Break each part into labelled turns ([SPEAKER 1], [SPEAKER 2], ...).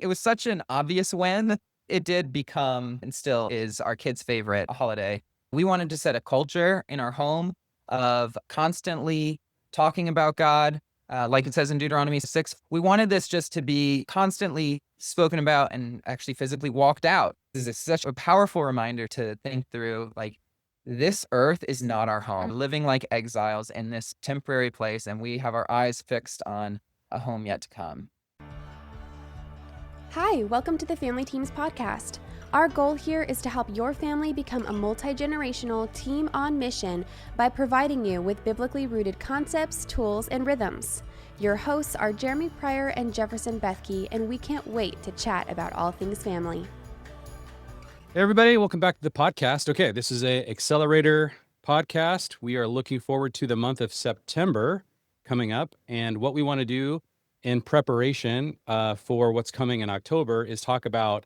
[SPEAKER 1] It was such an obvious win. It did become and still is our kids' favorite holiday. We wanted to set a culture in our home of constantly talking about God. Like it says in Deuteronomy 6, we wanted this just to be constantly spoken about and actually physically walked out. This is such a powerful reminder to think through, like, this earth is not our home. We're living like exiles in this temporary place, and we have our eyes fixed on a home yet to come.
[SPEAKER 2] Hi, welcome to the Family Teams podcast. Our goal here is to help your family become a multi-generational team on mission by providing you with biblically rooted concepts, tools, and rhythms. Your hosts are Jeremy Pryor and Jefferson Bethke, and we can't wait to chat about all things family.
[SPEAKER 3] Hey everybody, welcome back to the podcast. Okay, this is a Accelerator podcast. We are looking forward to the month of September coming up, and what we want to do in preparation for what's coming in October is talk about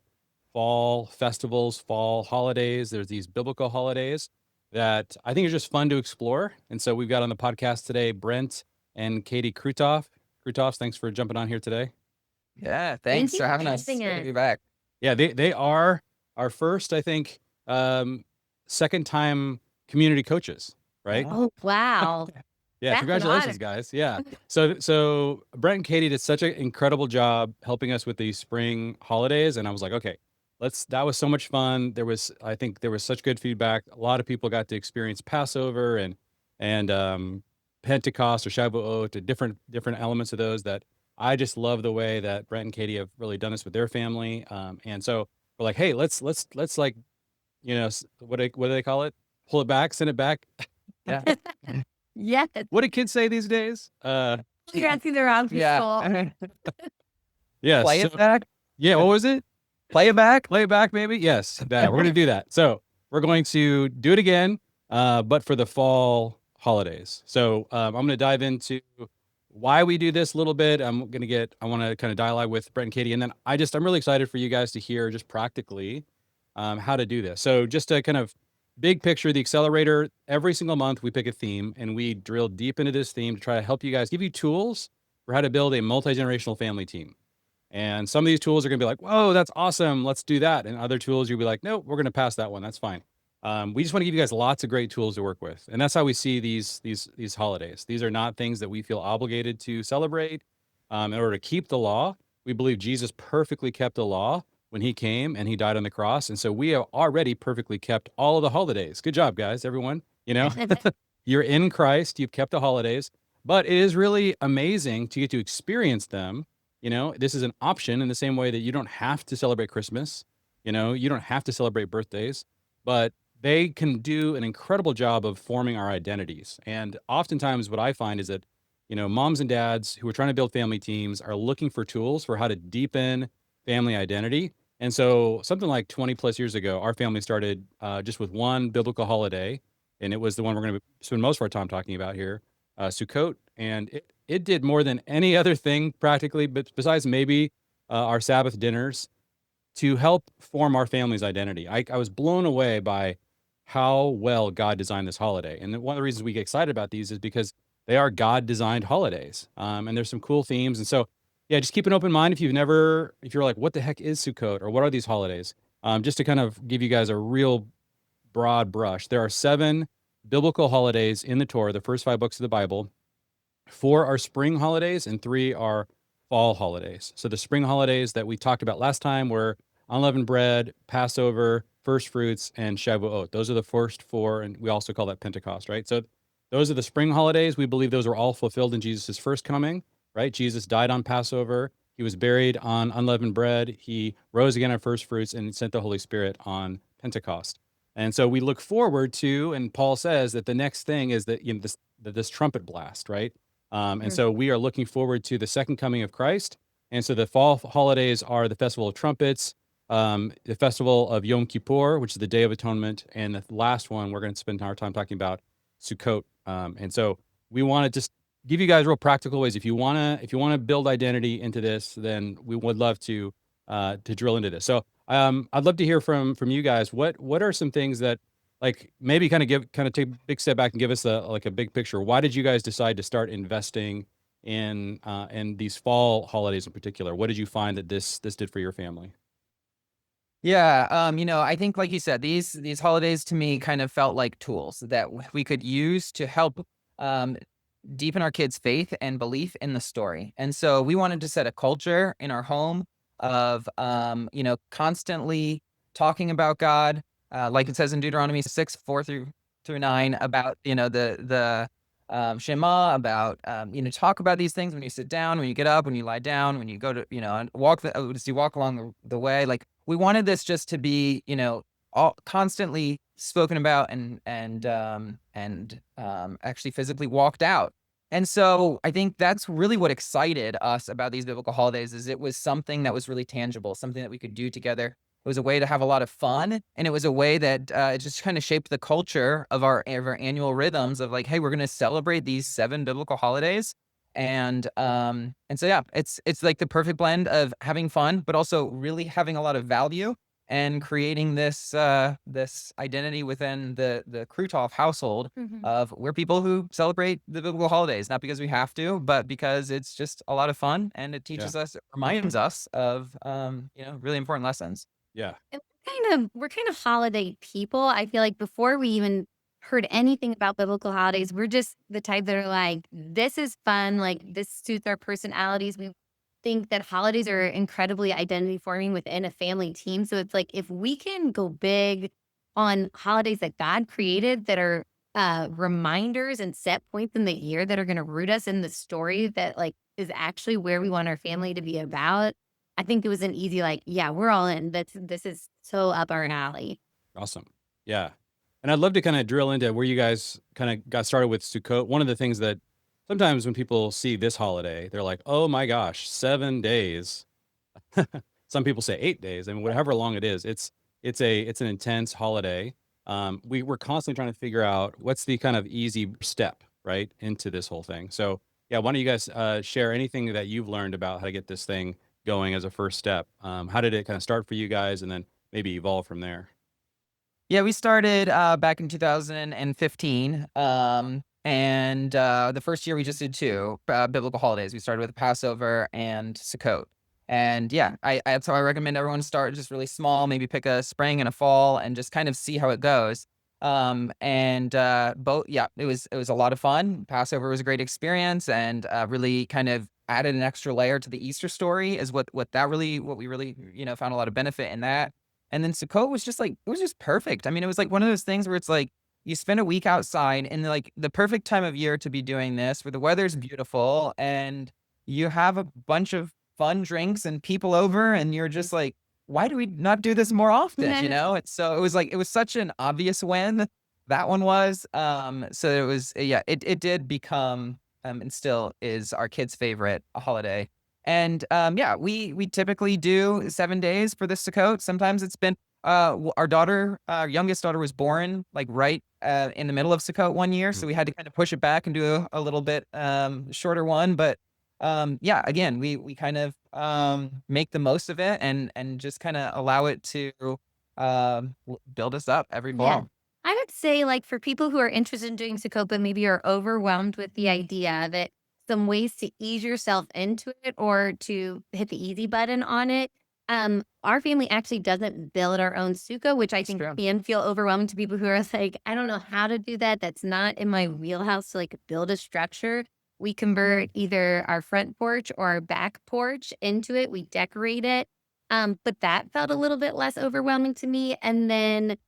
[SPEAKER 3] fall festivals, fall holidays. There's these biblical holidays that I think are just fun to explore. And so we've got on the podcast today, Brent and Katie Kruithoff. Kruithoff, thanks for jumping on here today.
[SPEAKER 1] Yeah, thanks for having us. Good to be back.
[SPEAKER 3] Yeah, they are our first, I think, second time community coaches, right?
[SPEAKER 4] Oh, wow.
[SPEAKER 3] Yeah,
[SPEAKER 4] That's
[SPEAKER 3] congratulations, guys. Yeah. So Brent and Katie did such an incredible job helping us with these spring holidays. And I was like, okay, that was so much fun. I think there was such good feedback. A lot of people got to experience Passover and Pentecost or Shavuot, different elements of those that I just love the way that Brent and Katie have really done this with their family. And so we're like, hey, let's like, what do they call it? Pull it back, send it back.
[SPEAKER 1] Yeah.
[SPEAKER 4] Yes.
[SPEAKER 3] What do kids say these days?
[SPEAKER 4] You're asking the wrong people.
[SPEAKER 1] Yeah.
[SPEAKER 3] Yeah.
[SPEAKER 1] Play it back.
[SPEAKER 3] Yeah. What was it?
[SPEAKER 1] Play it back.
[SPEAKER 3] Play it back, maybe. Yes. We're going to do that. So we're going to do it again, but for the fall holidays. So I'm going to dive into why we do this a little bit. I want to kind of dialogue with Brent and Katie. And then I'm really excited for you guys to hear just practically how to do this. So just to kind of big picture, the Accelerator, every single month we pick a theme and we drill deep into this theme to try to help you guys, give you tools for how to build a multi-generational family team. And some of these tools are going to be like, whoa, that's awesome, let's do that. And other tools you'll be like, no, we're going to pass that one, that's fine. We just want to give you guys lots of great tools to work with. And that's how we see these holidays. These are not things that we feel obligated to celebrate in order to keep the law. We believe Jesus perfectly kept the law when he came and he died on the cross. And so we have already perfectly kept all of the holidays. Good job, guys, everyone. You're in Christ, you've kept the holidays, but it is really amazing to get to experience them. This is an option in the same way that you don't have to celebrate Christmas. You don't have to celebrate birthdays, but they can do an incredible job of forming our identities. And oftentimes what I find is that, moms and dads who are trying to build family teams are looking for tools for how to deepen family identity. And so something like 20 plus years ago, our family started just with one biblical holiday, and it was the one we're going to spend most of our time talking about here, Sukkot. And it did more than any other thing practically, but besides maybe our Sabbath dinners, to help form our family's identity. I was blown away by how well God designed this holiday. And one of the reasons we get excited about these is because they are God-designed holidays. And there's some cool themes. And so yeah, just keep an open mind if you're like, what the heck is Sukkot or what are these holidays? Just to kind of give you guys a real broad brush. There are 7 biblical holidays in the Torah, the first 5 books of the Bible. 4 are spring holidays and 3 are fall holidays. So the spring holidays that we talked about last time were unleavened bread, Passover, first fruits, and Shavuot. Those are the first 4, and we also call that Pentecost, right? So those are the spring holidays. We believe those are all fulfilled in Jesus' first coming. Right? Jesus died on Passover. He was buried on unleavened bread. He rose again on first fruits and sent the Holy Spirit on Pentecost. And so we look forward to, and Paul says that the next thing is that this trumpet blast, right? And so we are looking forward to the second coming of Christ. And so the fall holidays are the Festival of Trumpets, the Festival of Yom Kippur, which is the Day of Atonement, and the last one we're going to spend our time talking about, Sukkot. And so we want to just give you guys real practical ways. If you want to build identity into this, then we would love to drill into this. So I'd love to hear from you guys. What are some things that, like, maybe take a big step back and give us a big picture. Why did you guys decide to start investing in these fall holidays in particular? What did you find that this did for your family?
[SPEAKER 1] Yeah, I think like you said, these holidays to me kind of felt like tools that we could use to help um, deepen our kids' faith and belief in the story. And so we wanted to set a culture in our home of constantly talking about God, like it says in Deuteronomy 6:4 through 9, about the Shema, about talk about these things when you sit down, when you get up, when you lie down, when you go to and walk as you walk along the way. Like, we wanted this just to be all constantly spoken about and actually physically walked out. And so I think that's really what excited us about these biblical holidays, is it was something that was really tangible, something that we could do together. It was a way to have a lot of fun, and it was a way that it just kind of shaped the culture of our annual rhythms of like, hey, we're going to celebrate these 7 biblical holidays. And so yeah, it's like the perfect blend of having fun, but also really having a lot of value, and creating this identity within the Kruithoff household of we're people who celebrate the biblical holidays, not because we have to, but because it's just a lot of fun, and it
[SPEAKER 3] Yeah.
[SPEAKER 1] teaches us, reminds us of really important lessons.
[SPEAKER 3] Yeah.
[SPEAKER 4] And we're kind of holiday people. I feel like before we even heard anything about biblical holidays, we're just the type that are like, this is fun. Like, this suits our personalities. We think that holidays are incredibly identity forming within a family team. So it's like, if we can go big on holidays that God created that are reminders and set points in the year that are going to root us in the story that like is actually where we want our family to be about. I think it was an easy, like, yeah, we're all in. This is so up our alley.
[SPEAKER 3] Awesome. Yeah. And I'd love to kind of drill into where you guys kind of got started with Sukkot. One of the things that sometimes when people see this holiday, they're like, oh my gosh, 7 days. Some people say 8 days. I mean, whatever long it is, it's an intense holiday. We're constantly trying to figure out what's the kind of easy step, right, into this whole thing. So yeah, why don't you guys share anything that you've learned about how to get this thing going as a first step? How did it kind of start for you guys, and then maybe evolve from there?
[SPEAKER 1] Yeah, we started back in 2015. And the first year we just did 2 biblical holidays. We started with Passover and Sukkot. And yeah, that's how I recommend everyone start, just really small, maybe pick a spring and a fall and just kind of see how it goes. And both, yeah, it was a lot of fun. Passover was a great experience, and really kind of added an extra layer to the Easter story, is what we really, found a lot of benefit in that. And then Sukkot was just like, it was just perfect. I mean, it was like one of those things where it's like you spend a week outside in like the perfect time of year to be doing this, where the weather's beautiful and you have a bunch of fun drinks and people over, and you're just like, why do we not do this more often? It's so, it was like, it was such an obvious win, that one was. So it was, yeah, it did become and still is our kids' favorite holiday. And yeah, we typically do 7 days for the Sukkot. Sometimes it's been our youngest daughter was born like right in the middle of Sukkot one year, so we had to kind of push it back and do a little bit shorter one. But yeah, again, we kind of make the most of it, and just kind of allow it to build us up every
[SPEAKER 4] Yeah.
[SPEAKER 1] fall.
[SPEAKER 4] I would say, like, for people who are interested in doing Sukkot, but maybe are overwhelmed with the idea, that some ways to ease yourself into it or to hit the easy button on it. Our family actually doesn't build our own sukkah, which I think
[SPEAKER 1] true.
[SPEAKER 4] can feel overwhelming to people who are like, I don't know how to do that. That's not in my wheelhouse to like build a structure. We convert either our front porch or our back porch into it. We decorate it. But that felt a little bit less overwhelming to me. And then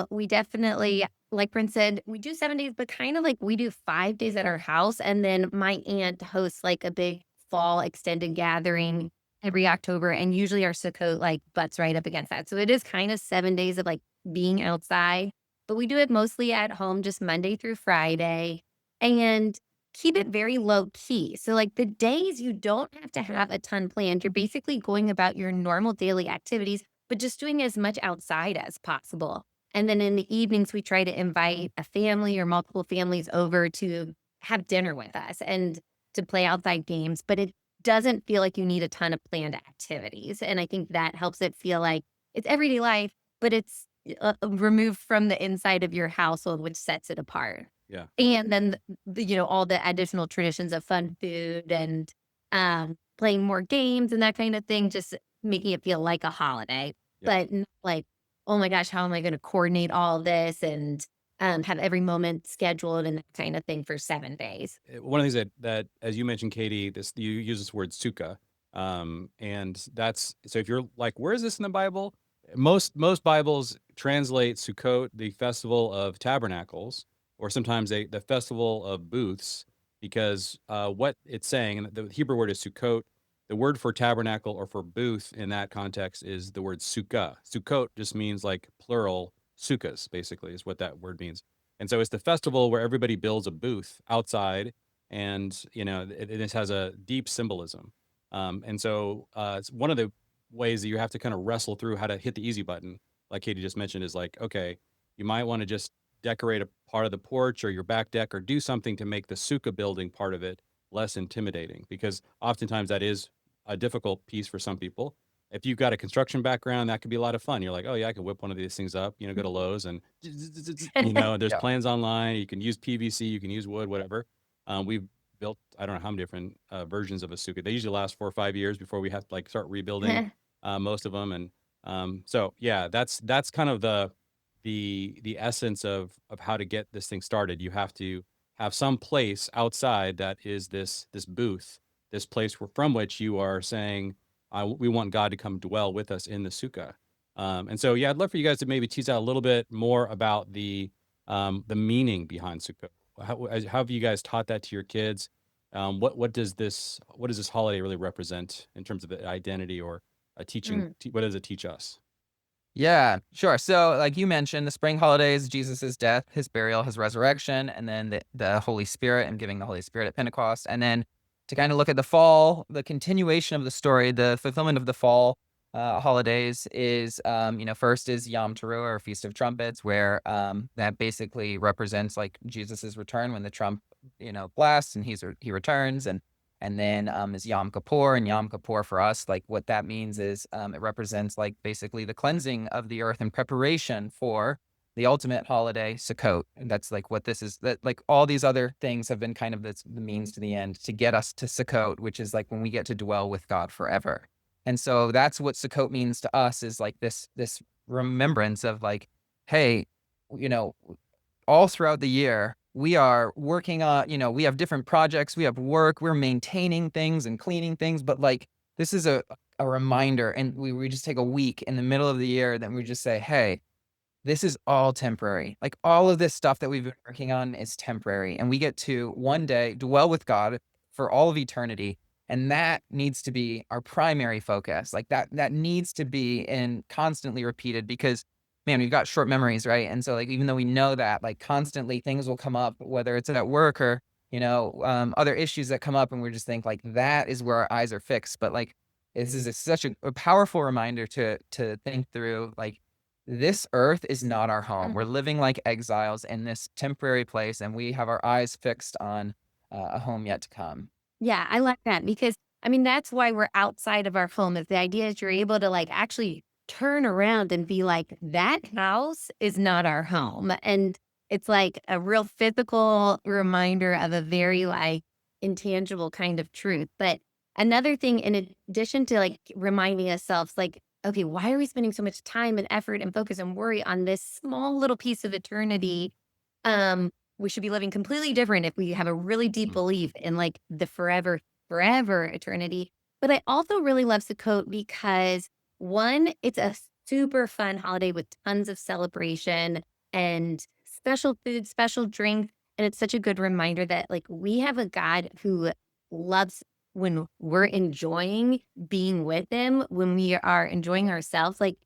[SPEAKER 4] we definitely, like Brent said, we do 7 days, but kind of like we do 5 days at our house. And then my aunt hosts like a big fall extended gathering every October. And usually our Sukkot like butts right up against that. So it is kind of 7 days of like being outside, but we do it mostly at home, just Monday through Friday, and keep it very low key. So like the days you don't have to have a ton planned, you're basically going about your normal daily activities, but just doing as much outside as possible. And then in the evenings, we try to invite a family or multiple families over to have dinner with us and to play outside games. But it doesn't feel like you need a ton of planned activities. And I think that helps it feel like it's everyday life, but it's removed from the inside of your household, which sets it apart.
[SPEAKER 3] Yeah.
[SPEAKER 4] And then all the additional traditions of fun food and playing more games and that kind of thing, just making it feel like a holiday,
[SPEAKER 3] Yeah.
[SPEAKER 4] but not like, oh my gosh, how am I going to coordinate all this and have every moment scheduled and that kind of thing for 7 days.
[SPEAKER 3] One of the things that as you mentioned, Katie, this you use this word sukkah, and that's so if you're like, where is this in the Bible? Most Bibles translate Sukkot, the festival of tabernacles, or sometimes the festival of booths, because what it's saying, and the Hebrew word is Sukkot. The word for tabernacle or for booth in that context is the word sukkah. Sukkot just means like plural sukkahs, basically, is what that word means. And so it's the festival where everybody builds a booth outside, and it has a deep symbolism. And so it's one of the ways that you have to kind of wrestle through how to hit the easy button, like Katie just mentioned, is like, okay, you might want to just decorate a part of the porch or your back deck or do something to make the sukkah building part of it less intimidating, because oftentimes that is a difficult piece for some people. If you've got a construction background, that could be a lot of fun. You're like, oh yeah, I can whip one of these things up, go to Lowe's and, there's
[SPEAKER 1] Yeah.
[SPEAKER 3] plans online. You can use PVC, you can use wood, whatever. We've built, I don't know how many different versions of a sukkah. They usually last 4 or 5 years before we have to like start rebuilding most of them. And so yeah, that's kind of the essence of how to get this thing started. You have to have some place outside that is this booth, this place from which you are saying, we want God to come dwell with us in the sukkah. And so, yeah, I'd love for you guys to maybe tease out a little bit more about the meaning behind Sukkot. How have you guys taught that to your kids? What does this holiday really represent in terms of the identity or a teaching?
[SPEAKER 4] Mm.
[SPEAKER 3] What does it teach us?
[SPEAKER 1] Yeah, sure. So, like you mentioned, the spring holidays, Jesus' death, his burial, his resurrection, and then the Holy Spirit and giving the Holy Spirit at Pentecost. And then to kind of look at the fall, the continuation of the story, the fulfillment of the fall holidays is, first is Yom Teruah, or Feast of Trumpets, where that basically represents like Jesus's return when the trump, blasts and he returns. And then is Yom Kippur, and Yom Kippur for us, like what that means is it represents like basically the cleansing of the earth in preparation for the ultimate holiday, Sukkot. And that's like what this is. That like all these other things have been kind of the means to the end to get us to Sukkot, which is like when we get to dwell with God forever. And so that's what Sukkot means to us, is like this remembrance of like, hey, you know, all throughout the year, we are working on, we have different projects, we have work, we're maintaining things and cleaning things, but like this is a reminder. And we just take a week in the middle of the year, then we just say, hey, this is all temporary. Like all of this stuff that we've been working on is temporary. And we get to one day dwell with God for all of eternity. And that needs to be our primary focus. Like that needs to be and constantly repeated, because man, we've got short memories, right? And so like, even though we know that, like constantly things will come up, whether it's at work or, other issues that come up, and we just think like that is where our eyes are fixed. But like, this is such a powerful reminder to think through, like, this earth is not our home. We're living like exiles in this temporary place, and we have our eyes fixed on a home yet to come.
[SPEAKER 4] Yeah, I like that because I mean that's why we're outside of our home. Is the idea is you're able to like actually turn around and be like, that house is not our home. And it's like a real physical reminder of a very like intangible kind of truth. But another thing, in addition to like reminding ourselves, like, okay, why are we spending so much time and effort and focus and worry on this small little piece of eternity? We should be living completely different if we have a really deep
[SPEAKER 3] Mm.
[SPEAKER 4] belief in like the forever eternity. But I also really love Sukkot because one, it's a super fun holiday with tons of celebration and special food, special drink. And it's such a good reminder that like we have a God who loves when we're enjoying being with him, when we are enjoying ourselves. Like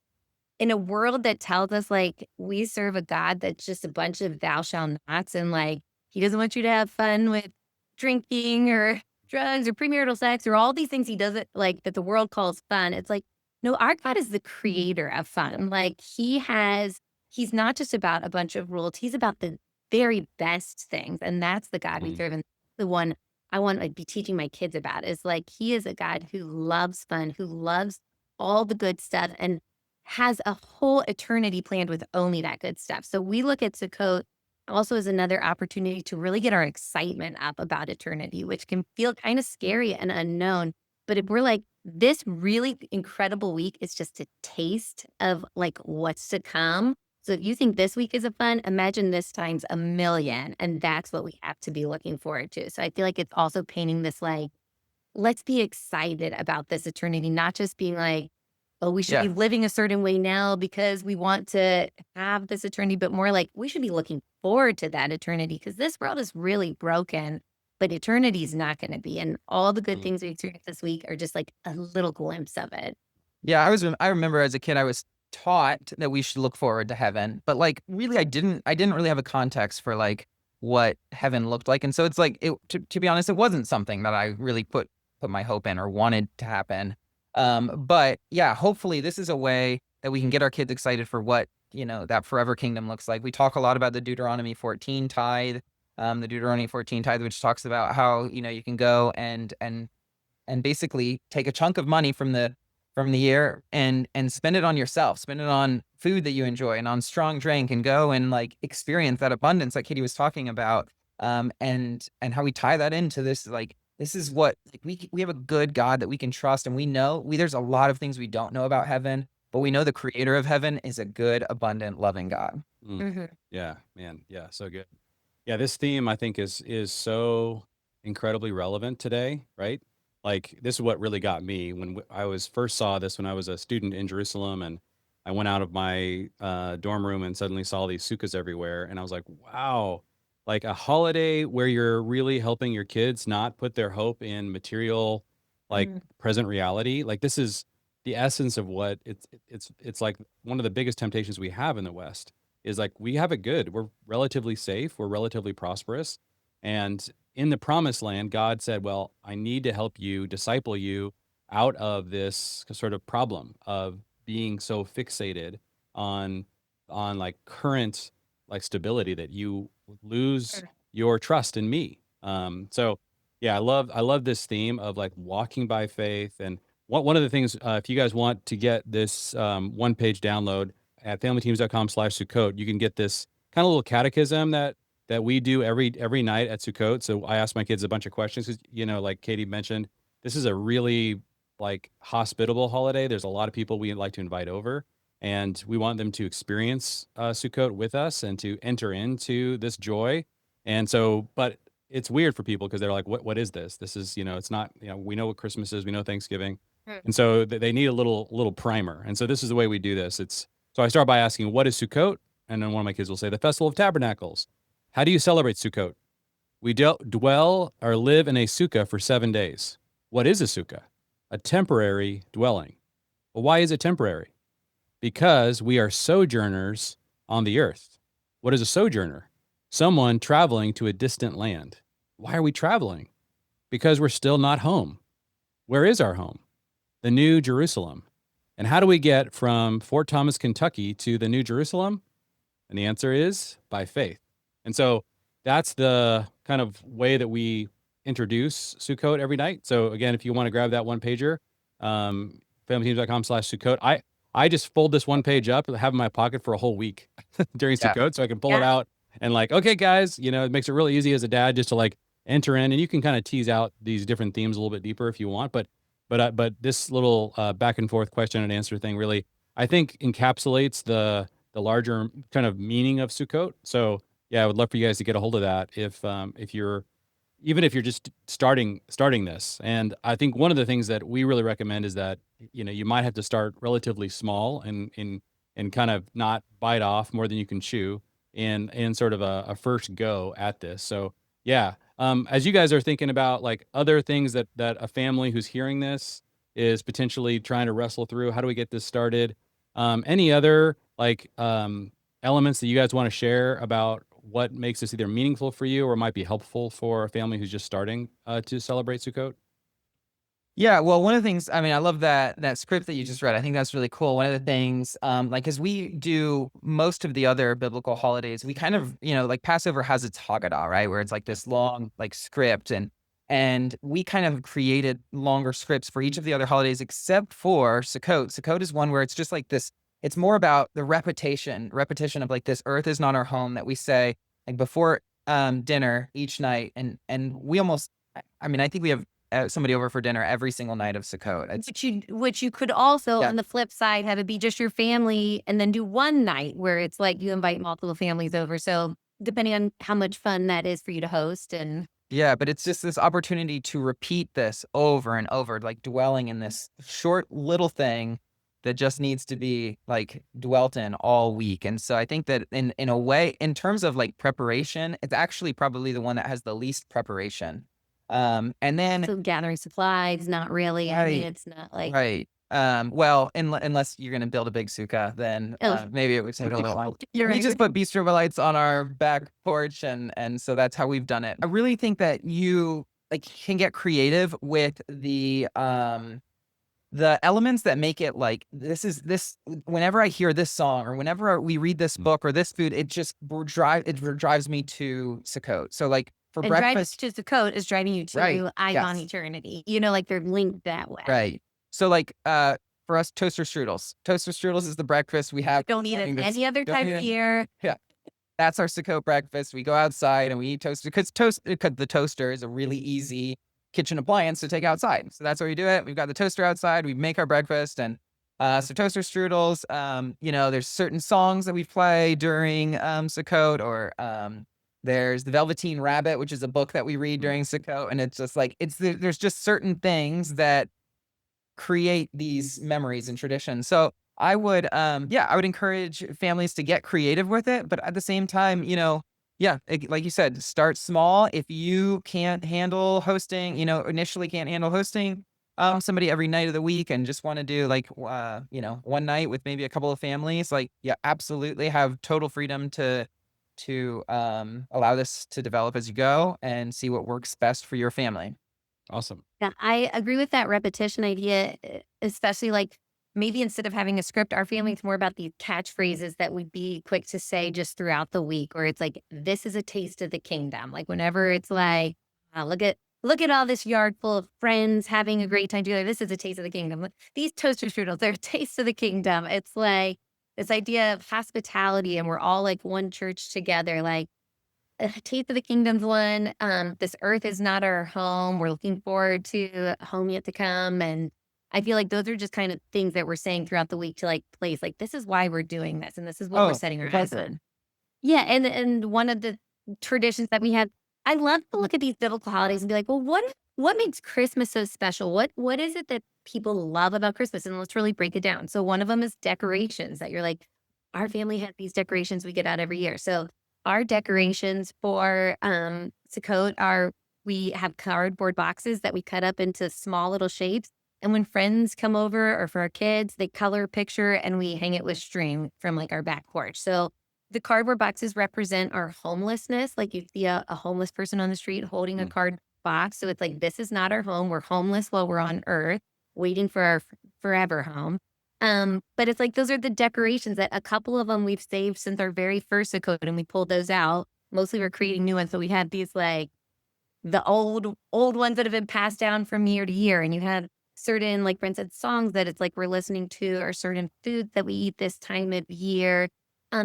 [SPEAKER 4] in a world that tells us like we serve a God that's just a bunch of thou shall nots and like he doesn't want you to have fun with drinking or drugs or premarital sex or all these things he doesn't like that the world calls fun. It's like, no, our God is the creator of fun. Like he's not just about a bunch of rules. He's about the very best things. And that's the God we
[SPEAKER 3] Mm.
[SPEAKER 4] serve. And the one I want to be teaching my kids about is like, he is a God who loves fun, who loves all the good stuff. And has a whole eternity planned with only that good stuff. So we look at Sukkot also is another opportunity to really get our excitement up about eternity, which can feel kind of scary and unknown. But if we're like, this really incredible week is just a taste of like what's to come. So if you think this week is a fun, imagine this times a million. And that's what we have to be looking forward to. So I feel like it's also painting this like, let's be excited about this eternity, not just being like, oh, we should
[SPEAKER 1] Yeah.
[SPEAKER 4] be living a certain way now because we want to have this eternity, but more like we should be looking forward to that eternity because this world is really broken, but eternity is not going to be. And all the good
[SPEAKER 3] Mm.
[SPEAKER 4] things we experienced this week are just like a little glimpse of it.
[SPEAKER 1] Yeah, I remember as a kid I was taught that we should look forward to heaven, but like really I didn't really have a context for like what heaven looked like. And so it's like to be honest, it wasn't something that I really put my hope in or wanted to happen. But yeah, hopefully this is a way that we can get our kids excited for what, that forever kingdom looks like. We talk a lot about the Deuteronomy 14 tithe, which talks about how, you can go and basically take a chunk of money from the year and spend it on yourself, spend it on food that you enjoy and on strong drink and go and like experience that abundance like Katie was talking about. And how we tie that into this, like, this is what, like, we have a good God that we can trust. And we know there's a lot of things we don't know about heaven, but we know the creator of heaven is a good, abundant, loving God.
[SPEAKER 3] Mm.
[SPEAKER 4] Mhm.
[SPEAKER 3] Yeah, man. Yeah, so good. Yeah, this theme I think is so incredibly relevant today, right? Like this is what really got me when I was first saw this when I was a student in Jerusalem, and I went out of my dorm room and suddenly saw these sukkahs everywhere, and I was like, wow, like a holiday where you're really helping your kids not put their hope in material, like
[SPEAKER 4] Mhm.
[SPEAKER 3] present reality. Like this is the essence of what it's like one of the biggest temptations we have in the West is like we have it good. We're relatively safe. We're relatively prosperous. And in the promised land, God said, well, I need to help you, disciple you out of this sort of problem of being so fixated on like current like stability that you lose
[SPEAKER 4] Sure.
[SPEAKER 3] your trust in me. So yeah, I love this theme of like walking by faith. And one of the things, if you guys want to get this one page download, at familyteams.com/Sukkot, you can get this kind of little catechism that we do every night at Sukkot. So I ask my kids a bunch of questions because, like Katie mentioned, this is a really like hospitable holiday. There's a lot of people we like to invite over, and we want them to experience Sukkot with us and to enter into this joy. And so, but it's weird for people because they're like, what is this? This is, it's not, we know what Christmas is, we know Thanksgiving.
[SPEAKER 4] Mm.
[SPEAKER 3] And so they need a little primer. And so this is the way we do this. So I start by asking, what is Sukkot? And then one of my kids will say, the Festival of Tabernacles. How do you celebrate Sukkot? We dwell or live in a sukkah for 7 days. What is a sukkah? A temporary dwelling. Well, why is it temporary? Because we are sojourners on the earth. What is a sojourner? Someone traveling to a distant land. Why are we traveling? Because we're still not home. Where is our home? The New Jerusalem. And how do we get from Fort Thomas, Kentucky to the New Jerusalem? And the answer is by faith. And so that's the kind of way that we introduce Sukkot every night. So again, if you want to grab that one pager, familyteams.com/Sukkot. I just fold this one page up and have it in my pocket for a whole week during
[SPEAKER 1] Yeah.
[SPEAKER 3] Sukkot. So I can pull it
[SPEAKER 4] Yeah.
[SPEAKER 3] out and like, okay, guys, it makes it really easy as a dad just to like enter in, and you can kind of tease out these different themes a little bit deeper if you want. But this little back and forth question and answer thing really, I think, encapsulates the larger kind of meaning of Sukkot. So yeah, I would love for you guys to get a hold of that if you're just starting this. And I think one of the things that we really recommend is that you might have to start relatively small and kind of not bite off more than you can chew in sort of a first go at this. So yeah, as you guys are thinking about like other things that a family who's hearing this is potentially trying to wrestle through, how do we get this started? Any other like elements that you guys want to share about what makes this either meaningful for you or might be helpful for a family who's just starting to celebrate Sukkot?
[SPEAKER 1] Yeah, well, one of the things, I mean, I love that script that you just read. I think that's really cool. One of the things, like, as we do most of the other biblical holidays, we kind of, like Passover has its Haggadah, right, where it's like this long, like, script, and we kind of created longer scripts for each of the other holidays except for Sukkot. Sukkot is one where it's just like this. It's more about the repetition of like this earth is not our home, that we say like before dinner each night, and we almost, I mean, I think we have somebody over for dinner every single night of Sukkot. It's
[SPEAKER 4] Which you could also,
[SPEAKER 1] Yeah.
[SPEAKER 4] on the flip side, have it be just your family and then do one night where it's like you invite multiple families over. So depending on how much fun that is for you to host. And
[SPEAKER 1] Yeah, but it's just this opportunity to repeat this over and over, like dwelling in this short little thing that just needs to be like dwelt in all week. And so I think that in a way, in terms of like preparation, it's actually probably the one that has the least preparation. And then
[SPEAKER 4] so gathering supplies, not really. I mean,
[SPEAKER 1] Right.
[SPEAKER 4] it's not like,
[SPEAKER 1] Right. Well, unless you're gonna build a big sukkah, then
[SPEAKER 4] oh,
[SPEAKER 1] maybe it would take a little while.
[SPEAKER 4] you're
[SPEAKER 1] We
[SPEAKER 4] right.
[SPEAKER 1] just put bistro lights on our back porch, and so that's how we've done it. I really think that you like can get creative with the elements that make it like this. Whenever I hear this song or whenever we read this book or this food, it just drives me to Sukkot. So like for
[SPEAKER 4] And driving
[SPEAKER 1] breakfast,
[SPEAKER 4] to Sukkot is driving you
[SPEAKER 1] right?
[SPEAKER 4] to Eyes on
[SPEAKER 1] Yes.
[SPEAKER 4] Eternity. You know, like they're linked that way.
[SPEAKER 1] Right. So like for us toaster strudels. Toaster strudels is the breakfast we have.
[SPEAKER 4] Don't eat it
[SPEAKER 1] morning that's-
[SPEAKER 4] any other
[SPEAKER 1] don't
[SPEAKER 4] time
[SPEAKER 1] eat
[SPEAKER 4] of
[SPEAKER 1] it-
[SPEAKER 4] year.
[SPEAKER 1] Yeah. That's our Sukkot breakfast. We go outside and we eat toaster because the toaster is a really easy kitchen appliance to take outside. So that's where we do it. We've got the toaster outside. We make our breakfast and so toaster strudels. You know, there's certain songs that we play during Sukkot or there's the Velveteen Rabbit, which is a book that we read during Sukkot, and it's just like there's just certain things that create these memories and traditions. So I would I would encourage families to get creative with it, but at the same time, you know, like you said, start small. If you can't handle hosting, you know, initially can't handle hosting somebody every night of the week and just want to do like you know, one night with maybe a couple of families, like yeah, absolutely have total freedom to allow this to develop as you go and see what works best for your family.
[SPEAKER 3] Awesome.
[SPEAKER 4] Yeah, I agree with that repetition idea, especially like maybe instead of having a script, our family's more about these catchphrases that we'd be quick to say just throughout the week, or it's like, this is a taste of the kingdom. Like whenever it's like, look at all this yard full of friends having a great time together. This is a taste of the kingdom. These toaster strudels, they're a taste of the kingdom. It's like this idea of hospitality, and we're all like one church together. Like taste of the kingdom's one. This earth is not our home. We're looking forward to a home yet to come. And I feel like those are just kind of things that we're saying throughout the week to like place, like, this is why we're doing this. And this is what we're setting our eyes on. Yeah. And one of the traditions that we have, I love to look at these biblical holidays and be like, well, what makes Christmas so special? What is it that people love about Christmas? And let's really break it down. So one of them is decorations that you're like, our family has these decorations we get out every year. So our decorations for Sukkot are, we have cardboard boxes that we cut up into small little shapes. And when friends come over or for our kids, they color a picture and we hang it with string from like our back porch. So the cardboard boxes represent our homelessness. Like you see a homeless person on the street holding a card box. So it's like, this is not our home. We're homeless while we're on earth, waiting for our forever home. But it's like, those are the decorations that a couple of them we've saved since our very first Sukkot, and we pulled those out. Mostly we're creating new ones. So we had these like the old ones that have been passed down from year to year. And you had certain, like Brent said, songs that it's like we're listening to, or certain foods that we eat this time of year,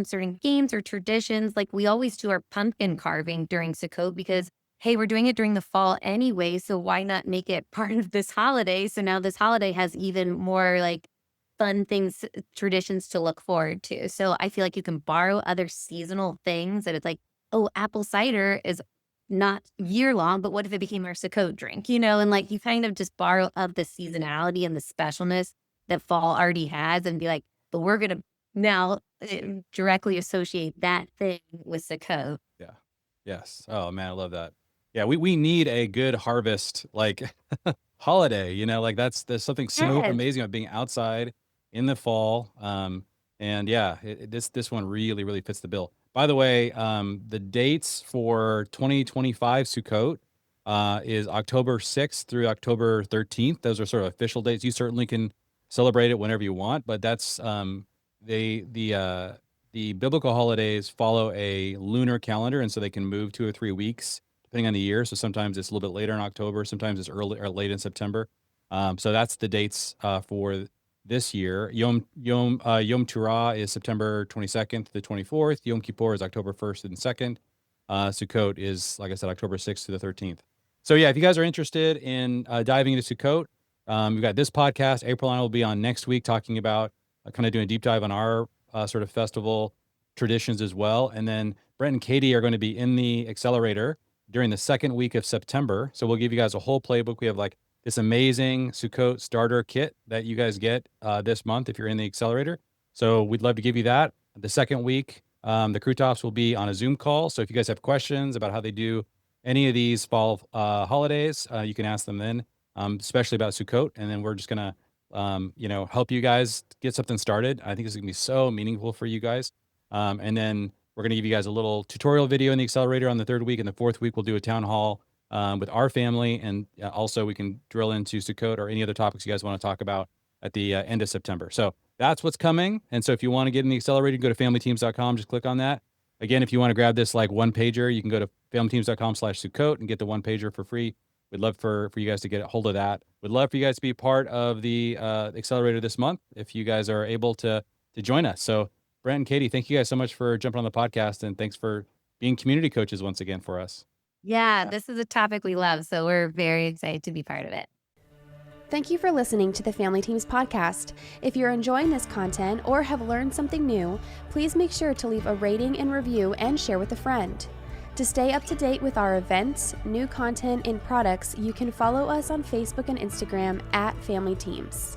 [SPEAKER 4] certain games or traditions. Like we always do our pumpkin carving during Sukkot because, hey, we're doing it during the fall anyway. So why not make it part of this holiday? So now this holiday has even more like fun things, traditions to look forward to. So I feel like you can borrow other seasonal things that it's like, oh, apple cider is not year long, but what if it became our Sukkot drink, you know? And like you kind of just borrow of the seasonality and the specialness that fall already has and be like, but we're going to now directly associate that thing with Sukkot.
[SPEAKER 3] Yeah. Yes. Oh man, I love that. Yeah, we need a good harvest like holiday, you know, like there's something so
[SPEAKER 4] Yes.
[SPEAKER 3] amazing about being outside in the fall. And yeah, this one really fits the bill. By the way, the dates for 2025 Sukkot is October 6th through October 13th. Those are sort of official dates. You certainly can celebrate it whenever you want, but that's the biblical holidays follow a lunar calendar, and so they can move 2 or 3 weeks depending on the year. So sometimes it's a little bit later in October, sometimes it's early or late in September. So that's the dates for this year. Yom Teruah is September 22nd to the 24th. Yom Kippur is October 1st and 2nd. Sukkot is, like I said, October 6th to the 13th. So yeah, if you guys are interested in diving into Sukkot, we've got this podcast. April and I will be on next week talking about kind of doing a deep dive on our sort of festival traditions as well. And then Brent and Katie are going to be in the accelerator during the second week of September. So we'll give you guys a whole playbook. We have like this amazing Sukkot starter kit that you guys get this month if you're in the accelerator. So we'd love to give you that. The second week, the Kruithoffs will be on a Zoom call. So if you guys have questions about how they do any of these fall holidays, you can ask them then, especially about Sukkot. And then we're just going to, help you guys get something started. I think this is going to be so meaningful for you guys. And then we're going to give you guys a little tutorial video in the accelerator on the third week. And the fourth week, we'll do a town hall with our family. And also we can drill into Sukkot or any other topics you guys want to talk about at the end of September. So that's what's coming. And so if you want to get in the accelerator, go to familyteams.com, just click on that. Again, if you want to grab this like one pager, you can go to familyteams.com/Sukkot and get the one pager for free. We'd love for you guys to get a hold of that. We'd love for you guys to be part of the accelerator this month if you guys are able to join us. So Brent and Katie, thank you guys so much for jumping on the podcast, and thanks for being community coaches once again for us.
[SPEAKER 4] Yeah, this is a topic we love, so we're very excited to be part of it.
[SPEAKER 2] Thank you for listening to the Family Teams podcast. If you're enjoying this content or have learned something new, please make sure to leave a rating and review and share with a friend. To stay up to date with our events, new content, and products, you can follow us on Facebook and Instagram @Family Teams.